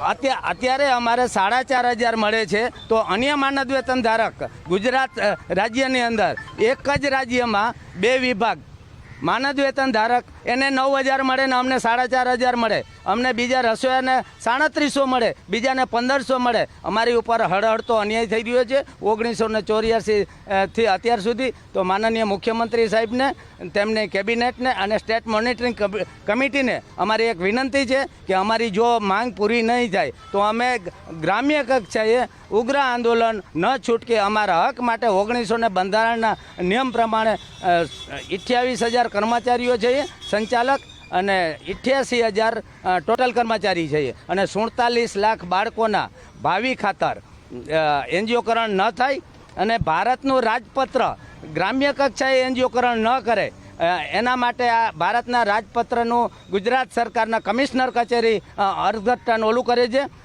અત્યારે અમારે 4,500 મળે છે, તો અન્ય માનદ વેતન ધારક ગુજરાત રાજ્યની અંદર એક જ રાજ્યમાં 2 વિભાગ માનદ વેતન ધારક એને 9,000 મળે ને અમને 4,500 મળે, અમને બીજા રસોયાને 3,500 મળે, બીજાને 1,500 મળે. અમારી ઉપર હળહળતો અન્યાય થઈ રહ્યો છે 1984થી અત્યાર સુધી. તો માનનીય મુખ્યમંત્રી સાહેબને, તેમની કેબિનેટને અને સ્ટેટ મોનિટરિંગ કમિટીને અમારી એક વિનંતી છે કે અમારી જો માંગ પૂરી નહીં થાય તો અમે ગ્રામ્ય કક્ષાએ ઉગ્ર આંદોલન ન છૂટકે અમારા હક માટે 1900 બંધારણના નિયમ પ્રમાણે 28,000 કર્મચારીઓ છે સંચાલક અને 88,000 ટોટલ કર્મચારી છે અને 47 લાખ બાળકોના ભાવિ ખાતર એનજીઓકરણ ન થાય અને ભારતનું રાજપત્ર ગ્રામ્ય કક્ષાએ એનજીઓકરણ ન કરે એના માટે આ ભારતના રાજપત્રનું ગુજરાત સરકારના કમિશનર કચેરી અર્થઘટન ઓલું કરે છે.